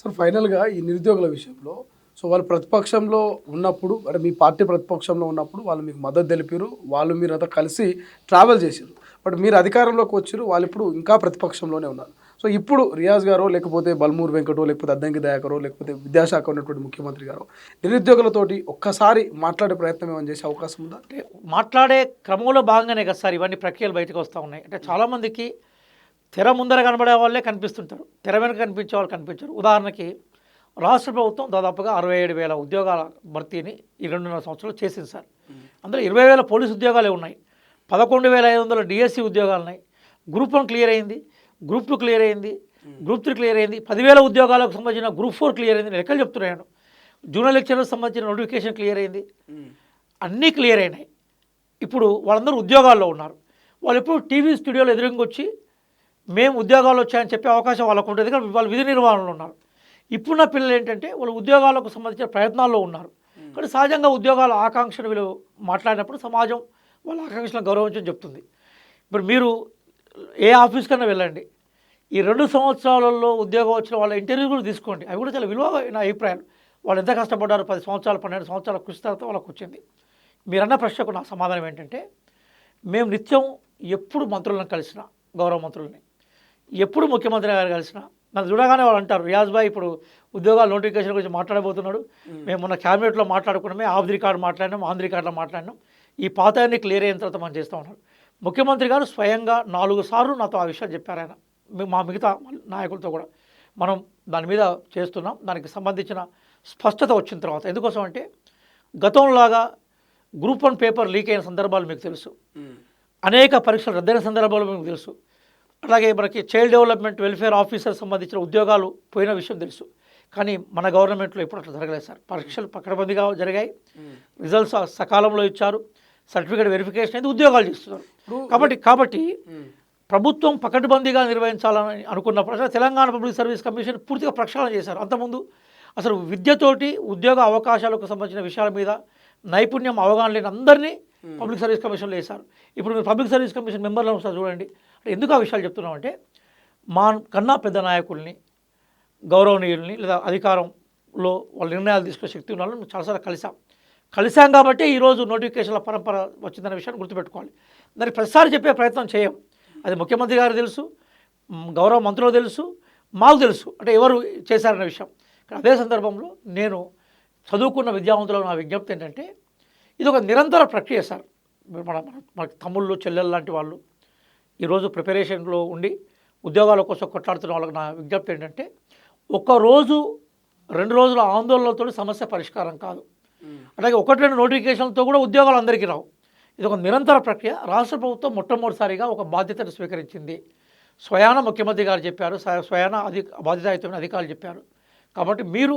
Sir ఫైనల్‌గా ఈ నిరుద్యోగుల విషయంలో వాళ్ళు ప్రతిపక్షంలో ఉన్నప్పుడు అంటే మీ పార్టీ ప్రతిపక్షంలో ఉన్నప్పుడు వాళ్ళు మీకు మద్దతు తెలిపిర్రు. వాళ్ళు మీరంతా కలిసి ట్రావెల్ చేసిర్రు. బట్ మీరు అధికారంలోకి వచ్చిర్రు. వాళ్ళిప్పుడు ఇంకా ప్రతిపక్షంలోనే ఉన్నారు. ఇప్పుడు రియాజ్ గారో లేకపోతే బల్మూరు వెంకటో లేకపోతే అద్దంకి దయాకరో లేకపోతే విద్యాశాఖ ఉన్నటువంటి ముఖ్యమంత్రి గారో నిరుద్యోగులతోటి ఒక్కసారి మాట్లాడే ప్రయత్నం ఏమైనా చేసే అవకాశం ఉందా? అంటే మాట్లాడే క్రమంలో భాగంగానే కదా సార్ ఇవన్నీ ప్రక్రియలు బయటకు వస్తూ ఉన్నాయి. అంటే చాలామందికి తెర ముందర కనబడే వాళ్ళే కనిపిస్తుంటారు, తెర వెనుక కనిపించే వాళ్ళు కనిపించరు. ఉదాహరణకి రాష్ట్ర ప్రభుత్వం దాదాపుగా 67,000 ఉద్యోగాల భర్తీని ఈ 2.5 సంవత్సరాలు చేసింది సార్. అందులో 20,000 పోలీసు ఉద్యోగాలే ఉన్నాయి, 11,500 డిఎస్సి ఉద్యోగాలు ఉన్నాయి. గ్రూప్ 1 క్లియర్ అయింది, గ్రూప్ 2 క్లియర్ అయింది, గ్రూప్ 3 క్లియర్ అయింది, 10,000 ఉద్యోగాలకు సంబంధించిన గ్రూప్ 4 క్లియర్ అయింది. లెక్కలు చెప్తున్నాను. జూనియర్ లెక్చరర్కి సంబంధించిన నోటిఫికేషన్ క్లియర్ అయింది, అన్నీ క్లియర్ అయినాయి. ఇప్పుడు వాళ్ళందరూ ఉద్యోగాల్లో ఉన్నారు. వాళ్ళు ఎప్పుడు టీవీ స్టూడియోలో ఎదురుగా వచ్చి మేము ఉద్యోగాలు వచ్చాయని చెప్పే అవకాశం వాళ్ళకు ఉంటుంది, కానీ వాళ్ళు విధి నిర్వహణలో ఉన్నారు. ఇప్పుడున్న పిల్లలు ఏంటంటే వాళ్ళు ఉద్యోగాలకు సంబంధించిన ప్రయత్నాల్లో ఉన్నారు. కానీ సహజంగా ఉద్యోగాల ఆకాంక్షను వీళ్ళు మాట్లాడినప్పుడు సమాజం వాళ్ళ ఆకాంక్షలను గౌరవించని చెప్తుంది. ఇప్పుడు మీరు ఏ ఆఫీస్ కన్నా వెళ్ళండి, ఈ 2 సంవత్సరాలలో ఉద్యోగం వచ్చిన వాళ్ళ ఇంటర్వ్యూ కూడా తీసుకోండి. అవి కూడా చాలా విలువైన అభిప్రాయాలు. వాళ్ళు ఎంత కష్టపడ్డారు, 10 సంవత్సరాలు 12 సంవత్సరాల కృషి తర్వాత వాళ్ళకు వచ్చింది. మీరన్న ప్రశ్నకు నా సమాధానం ఏంటంటే, మేము నిత్యం ఎప్పుడు మంత్రులను కలిసినా, గౌరవ మంత్రులని ఎప్పుడు ముఖ్యమంత్రి గారు కలిసినా నన్ను చూడగానే వాళ్ళు అంటారు, రియాజ్ భాయ్ ఇప్పుడు ఉద్యోగాల నోటిఫికేషన్ గురించి మాట్లాడబోతున్నాడు. మేము మొన్న క్యాబినెట్లో మాట్లాడుకున్నామే, ఆఫ్ ది రికార్డు మాట్లాడినాం, ఆన్ ది రికార్డులో మాట్లాడినాం, ఈ పాత అన్ని క్లియర్ అయిన తర్వాత మనం చేస్తూ ఉన్నారు. ముఖ్యమంత్రి గారు స్వయంగా 4 సార్లు నాతో ఆ విషయాలు చెప్పారు. ఆయన మా మిగతా నాయకులతో కూడా మనం దాని మీద చేస్తున్నాం. దానికి సంబంధించిన స్పష్టత వచ్చిన తర్వాత, ఎందుకోసం అంటే గతంలాగా గ్రూప్ 1 పేపర్ లీక్ అయిన సందర్భాలు మీకు తెలుసు, అనేక పరీక్షలు రద్దయిన సందర్భాలు మీకు తెలుసు. అలాగే మనకి చైల్డ్ డెవలప్మెంట్ వెల్ఫేర్ ఆఫీసర్ సంబంధించిన ఉద్యోగాలు పోయిన విషయం తెలుసు. కానీ మన గవర్నమెంట్లో ఇప్పుడు అట్లా జరగలేదు సార్. పరీక్షలు పకడ్బందీగా జరిగాయి, రిజల్ట్స్ సకాలంలో ఇచ్చారు, సర్టిఫికేట్ వెరిఫికేషన్ అయితే ఉద్యోగాలు చేస్తున్నారు. కాబట్టి ప్రభుత్వం పకడ్బందీగా నిర్వహించాలని అనుకున్నప్పుడు తెలంగాణ పబ్లిక్ సర్వీస్ కమిషన్ పూర్తిగా ప్రక్షాళన చేశారు. అంతకుముందు అసలు విద్యతోటి ఉద్యోగ అవకాశాలకు సంబంధించిన విషయాల మీద నైపుణ్యం అవగాహన లేని అందరినీ పబ్లిక్ సర్వీస్ కమిషన్లో వేశారు. ఇప్పుడు మీరు పబ్లిక్ సర్వీస్ కమిషన్ మెంబర్లో ఒకసారి చూడండి. ఎందుకు ఆ విషయాలు చెప్తున్నామంటే, మా కన్నా పెద్ద నాయకుల్ని, గౌరవనీయుల్ని లేదా అధికారంలో వాళ్ళ నిర్ణయాలు తీసుకునే శక్తి ఉన్న వాళ్ళని చాలాసార్లు కలిసాం కాబట్టి ఈరోజు నోటిఫికేషన్ల పరంపర వచ్చిందనే విషయాన్ని గుర్తుపెట్టుకోవాలి. దానికి ప్రతిసారి చెప్పే ప్రయత్నం చేయం. అది ముఖ్యమంత్రి గారు తెలుసు, గౌరవ మంత్రులు తెలుసు, మాకు తెలుసు అంటే ఎవరు చేశారనే విషయం. అదే సందర్భంలో నేను చదువుకున్న విద్యావంతులకు నా విజ్ఞప్తి ఏంటంటే, ఇది ఒక నిరంతర ప్రక్రియ సార్. మన తమ్ముళ్ళు చెల్లెళ్ళు లాంటి వాళ్ళు ఈరోజు ప్రిపరేషన్లో ఉండి ఉద్యోగాల కోసం కొట్లాడుతున్న వాళ్ళకి నా విజ్ఞప్తి ఏంటంటే, ఒక్కరోజు 2 రోజుల ఆందోళనలతో సమస్య పరిష్కారం కాదు. అలాగే 1-2 నోటిఫికేషన్లతో కూడా ఉద్యోగాలు అందరికీ రావు. ఇది ఒక నిరంతర ప్రక్రియ. రాష్ట్ర ప్రభుత్వం మొట్టమొదటిసారిగా ఒక బాధ్యతను స్వీకరించింది. స్వయాన ముఖ్యమంత్రి గారు చెప్పారు, స్వయాన బాధ్యతాయుతమైన అధికారులు చెప్పారు. కాబట్టి మీరు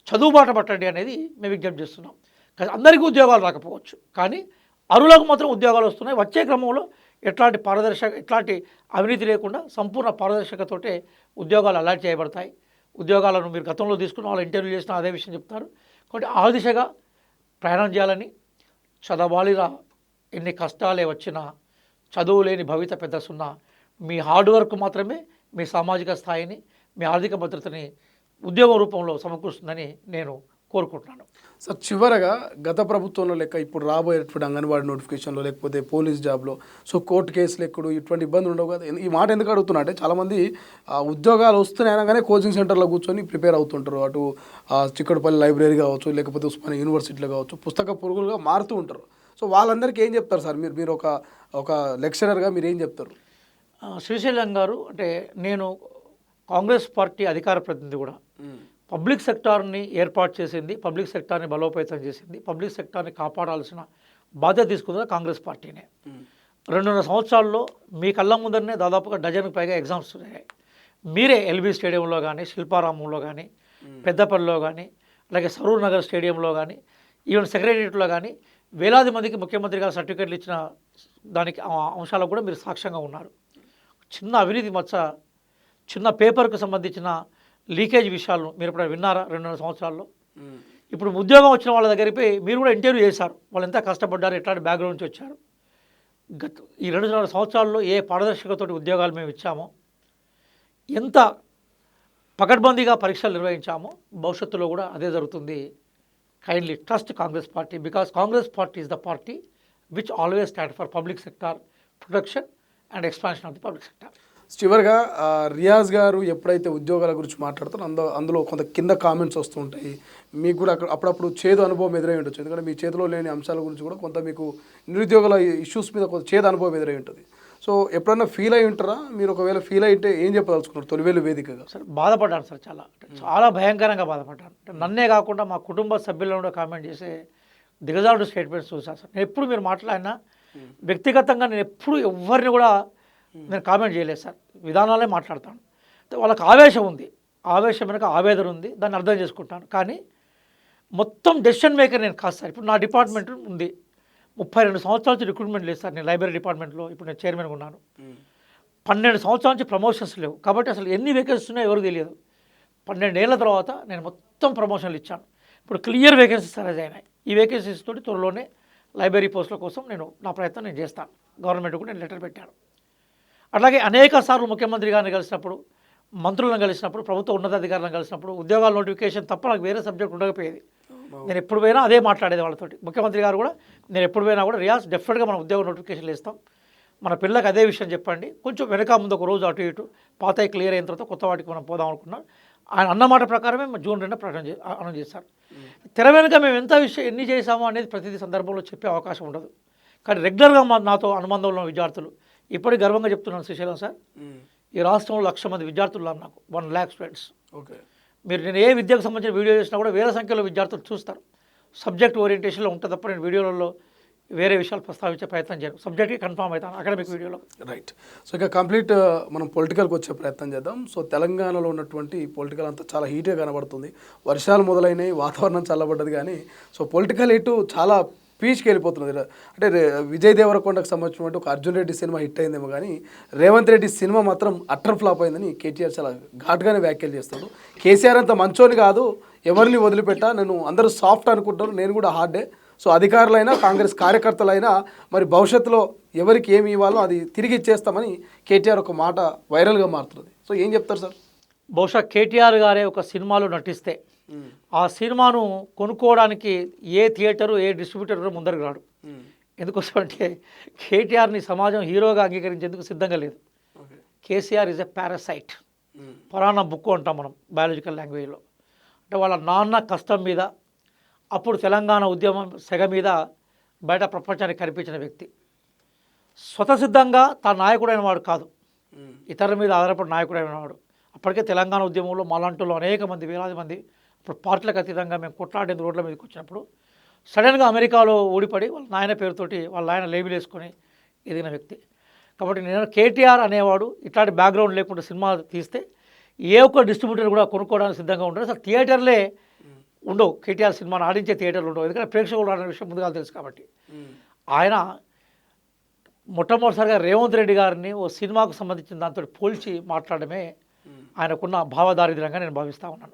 చదువు బాట పట్టండి అనేది మేము విజ్ఞప్తి చేస్తున్నాం. అందరికీ ఉద్యోగాలు రాకపోవచ్చు, కానీ అరువులకు మాత్రం ఉద్యోగాలు వస్తున్నాయి. వచ్చే క్రమంలో ఎట్లాంటి అవినీతి లేకుండా సంపూర్ణ పారదర్శకతోటే ఉద్యోగాలు అలాట్ చేయబడతాయి. ఉద్యోగాలను మీరు గతంలో తీసుకున్న వాళ్ళు ఇంటర్వ్యూ చేసినా అదే విషయం చెప్తారు. కాబట్టి ఆ దిశగా ప్రయాణం చేయాలని, చదవాలిరా ఎన్ని కష్టాలే వచ్చినా, చదువు లేని భవిత పెద్ద సున్నా, మీ హార్డ్ వర్క్ మాత్రమే మీ సామాజిక స్థాయిని, మీ ఆర్థిక భద్రతని ఉద్యోగం రూపంలో సమకూరుస్తుందని నేను కోరుకుంటున్నాను. సార్ చివరగా గత ప్రభుత్వంలో లెక్క ఇప్పుడు రాబోయేటువంటి అంగన్వాడీ నోటిఫికేషన్లో లేకపోతే పోలీస్ జాబ్లో కోర్టు కేసులు ఎక్కడు ఇటువంటి ఇబ్బందులు ఉండవు కదా. ఈ మాట ఎందుకు అడుగుతున్నా అంటే చాలామంది ఉద్యోగాలు వస్తున్నాయి అనగానే కోచింగ్ సెంటర్లో కూర్చొని ప్రిపేర్ అవుతుంటారు. అటు చిక్కడపల్లి లైబ్రరీ కావచ్చు, లేకపోతే ఉస్మానియా యూనివర్సిటీలో కావచ్చు, పుస్తక పురుగులుగా మారుతూ ఉంటారు. వాళ్ళందరికీ ఏం చెప్తారు సార్? మీరు ఒక లెక్చరర్గా మీరు ఏం చెప్తారు? శ్రీశైలం గారు, అంటే నేను కాంగ్రెస్ పార్టీ అధికార ప్రతినిధి కూడా. పబ్లిక్ సెక్టార్ని ఏర్పాటు చేసింది, పబ్లిక్ సెక్టార్ని బలోపేతం చేసింది, పబ్లిక్ సెక్టార్ని కాపాడాల్సిన బాధ్యత తీసుకుంది కాంగ్రెస్ పార్టీనే. 2.5 సంవత్సరాల్లో మీ కళ్ళ ముందరనే దాదాపుగా డజన్కి పైగా ఎగ్జామ్స్ ఉన్నాయి. మీరే ఎల్బీ స్టేడియంలో కానీ, శిల్పారామంలో కానీ, పెద్దపల్లిలో కానీ, అలాగే సరూర్ నగర్ స్టేడియంలో కానీ, ఈవెన్ సెక్రటరియట్లో కానీ వేలాది మందికి ముఖ్యమంత్రి గారు సర్టిఫికేట్లు ఇచ్చిన దానికి అంశాలకు కూడా మీరు సాక్ష్యంగా ఉన్నారు. చిన్న అవినీతి మచ్చ, చిన్న పేపర్కు సంబంధించిన లీకేజ్ విషయాలను మీరు ఇప్పుడు విన్నారా 2.5 సంవత్సరాల్లో? ఇప్పుడు ఉద్యోగం వచ్చిన వాళ్ళ దగ్గరికి మీరు కూడా ఇంటర్వ్యూ చేశారు, వాళ్ళు ఎంత కష్టపడ్డారు, ఎట్లాంటి బ్యాక్గ్రౌండ్ నుంచి వచ్చారు. ఈ 2.5 సంవత్సరాల్లో ఏ పారదర్శకతోటి ఉద్యోగాలు మేము ఇచ్చామో, ఎంత పకడ్బందీగా పరీక్షలు నిర్వహించాము. భవిష్యత్తులో కూడా అదే జరుగుతుంది. Kindly trust Congress party, because Congress party is the party which always stand for public sector protection and expansion of the public sector. చివరిగా రియాజ్ గారు ఎప్పుడైతే ఉద్యోగాల గురించి మాట్లాడుతారో అందులో కొంత కింద కామెంట్స్ వస్తూ ఉంటాయి. మీకు కూడా అప్పుడప్పుడు చేదు అనుభవం ఎదురై ఉండొచ్చు. ఎందుకంటే మీ చేతిలో లేని అంశాల గురించి కూడా కొంత మీకు నిరుద్యోగుల ఇష్యూస్ మీద కొంత చేదు అనుభవం ఎదురై ఉంటుంది. సో ఎప్పుడన్నా ఫీల్ అయి ఉంటారా? మీరు ఒకవేళ ఫీల్ అయితే ఏం చెప్పదలుచుకున్నారు తొలివేలు వేదికగా? సార్ బాధపడ్డాను సార్, చాలా భయంకరంగా బాధపడ్డాను. నన్నే కాకుండా మా కుటుంబ సభ్యులను కూడా కామెంట్ చేసే దిగజారుడు స్టేట్మెంట్స్ చూసాను సార్. నేను ఎప్పుడు మీరు మాట్లాడినా వ్యక్తిగతంగా నేను ఎప్పుడు ఎవరిని కూడా నేను కామెంట్ చేయలేదు సార్. విధానాలే మాట్లాడతాను. వాళ్ళకి ఆవేశం ఉంది, ఆవేశం వెనక ఆవేదన ఉంది, దాన్ని అర్థం చేసుకుంటాను. కానీ మొత్తం డెసిషన్ మేకర్ నేను కాదు సార్. ఇప్పుడు నా డిపార్ట్మెంట్ ఉంది, 32 సంవత్సరాల నుంచి రిక్రూట్మెంట్ లేదు సార్. నేను లైబ్రరీ డిపార్ట్మెంట్లో ఇప్పుడు నేను చైర్మన్గా ఉన్నాను. 12 సంవత్సరాల నుంచి ప్రమోషన్స్ లేవు. కాబట్టి అసలు ఎన్ని వేకెన్సీస్ ఉన్నాయో ఎవరికి తెలియదు. 12 ఏళ్ల తర్వాత నేను మొత్తం ప్రమోషన్లు ఇచ్చాను. ఇప్పుడు క్లియర్ వేకెన్సీస్ అరేంజ్ అయినాయి. ఈ వేకెన్సీస్ తోటి త్వరలోనే లైబ్రరీ పోస్టుల కోసం నా ప్రయత్నం నేను చేస్తాను. గవర్నమెంట్ కూడా నేను లెటర్ పెట్టాను. అట్లాగే అనేక సార్లు ముఖ్యమంత్రి గారిని కలిసినప్పుడు, మంత్రులను కలిసినప్పుడు, ప్రభుత్వ ఉన్నతాధికారులను కలిసినప్పుడు ఉద్యోగాల నోటిఫికేషన్ తప్ప నాకు వేరే సబ్జెక్ట్ ఉండకపోయేది. నేను ఎప్పుడు పోయినా అదే మాట్లాడేది వాళ్ళతోటి. ముఖ్యమంత్రి గారు కూడా నేను ఎప్పుడు పోయినా కూడా రియాజ్ డెఫినెట్గా మనం ఉద్యోగ నోటిఫికేషన్లు ఇస్తాం, మన పిల్లలకు అదే విషయం చెప్పండి, కొంచెం వెనక ముందు ఒక రోజు అటు ఇటు పాతవి క్లియర్ అయిన తర్వాత కొత్త వాటికి మనం పోదాం అనుకున్నాం. ఆయన అన్నమాట ప్రకారమే జూన్ 2 అనౌన్స్ చేశారు. తెర వెనుక మేము ఎన్ని చేశామో అనేది ప్రతిదీ సందర్భంలో చెప్పే అవకాశం ఉండదు. కానీ రెగ్యులర్గా నాతో అనుబంధంలో ఉన్న విద్యార్థులు ఇప్పటికి గర్వంగా చెప్తున్నాను శ్రీశైలం సార్, ఈ రాష్ట్రంలో 1,00,000 మంది విద్యార్థులు ఉన్నారు నాకు, 1,00,000 స్టూడెంట్స్. ఓకే, మీరు నేను ఏ విద్యకు సంబంధించిన వీడియో చేసినా కూడా వేల సంఖ్యలో విద్యార్థులు చూస్తారు. సబ్జెక్ట్ ఓరియంటేషన్లో ఉంటుంది తప్ప నేను వీడియోలలో వేరే విషయాలు ప్రస్తావించే ప్రయత్నం చేయను. సబ్జెక్ట్కి కన్ఫామ్ అవుతాను అకాడమిక్ వీడియోలో. రైట్. సో ఇక కంప్లీట్ మనం పొలిటికల్కి వచ్చే ప్రయత్నం చేద్దాం. సో తెలంగాణలో ఉన్నటువంటి పొలిటికల్ అంతా చాలా హీట్గా కనబడుతుంది. వర్షాలు మొదలైనవి, వాతావరణం చల్లబడ్డది, కానీ సో పొలిటికల్ ఇటు చాలా పీచ్కి వెళ్ళిపోతున్నది. అంటే విజయ్ దేవరకొండకు సంబంధించినటువంటి ఒక అర్జున్ రెడ్డి సినిమా హిట్ అయిందేమో, కానీ రేవంత్ రెడ్డి సినిమా మాత్రం అట్టర్ ఫ్లాప్ అయిందని కేటీఆర్ చాలా ఘాటుగానే వ్యాఖ్యలు చేస్తాడు. కేసీఆర్ అంత మంచోని కాదు, ఎవరిని వదిలిపెట్టా, నేను అందరూ సాఫ్ట్ అనుకుంటారు, నేను కూడా హార్డే. సో అధికారులైనా కాంగ్రెస్ కార్యకర్తలైనా మరి భవిష్యత్తులో ఎవరికి ఏమి ఇవ్వాలో అది తిరిగి ఇచ్చేస్తామని కేటీఆర్ ఒక మాట వైరల్గా మారుతుంది. సో ఏం చెప్తారు సార్? బహుశా కేటీఆర్ గారే ఒక సినిమాలో నటిస్తే ఆ సినిమాను కొనుక్కోవడానికి ఏ థియేటరు, ఏ డిస్ట్రిబ్యూటర్ ముందరకు రాడు. ఎందుకోసం అంటే కేటీఆర్ని సమాజం హీరోగా అంగీకరించేందుకు సిద్ధంగా లేదు. కేసీఆర్ ఈజ్ ఎ పారాసైట్, పరాన్న బుక్కు అంటాం మనం బయాలజికల్ లాంగ్వేజ్లో. అంటే వాళ్ళ నాన్న కష్టం మీద, అప్పుడు తెలంగాణ ఉద్యమం సెగ మీద బయట ప్రపంచానికి కనిపించిన వ్యక్తి. స్వతసిద్ధంగా తాను నాయకుడైన వాడు కాదు, ఇతరుల మీద ఆధారపడి నాయకుడైన వాడు. అప్పటికే తెలంగాణ ఉద్యమంలో మాలాంటిలో అనేక మంది, వేలాది మంది ఇప్పుడు పార్టీలకు అతీతంగా మేము కొట్లాడేందుకు రోడ్ల మీదకి వచ్చినప్పుడు సడన్గా అమెరికాలో ఓడిపడి వాళ్ళ నాయన పేరుతోటి వాళ్ళ నాయన లేబుల్ వేసుకొని ఎదిగిన వ్యక్తి. కాబట్టి నేను కేటీఆర్ అనేవాడు ఇట్లాంటి బ్యాక్గ్రౌండ్ లేకుండా సినిమా తీస్తే ఏ ఒక్క డిస్ట్రిబ్యూటర్ కూడా కొనుక్కోవడానికి సిద్ధంగా ఉంటారు. అసలు థియేటర్లే ఉండవు, కేటీఆర్ సినిమాను ఆడించే థియేటర్లు ఉండవు. ఎందుకంటే ప్రేక్షకులు అనే విషయం ముందుగా తెలుసు. కాబట్టి ఆయన మొట్టమొదటిసారిగా రేవంత్ రెడ్డి గారిని ఓ సినిమాకు సంబంధించిన దాంతో పోల్చి మాట్లాడమే ఆయనకున్న భావదారిద్ర్యంగా నేను భావిస్తూ ఉన్నాను.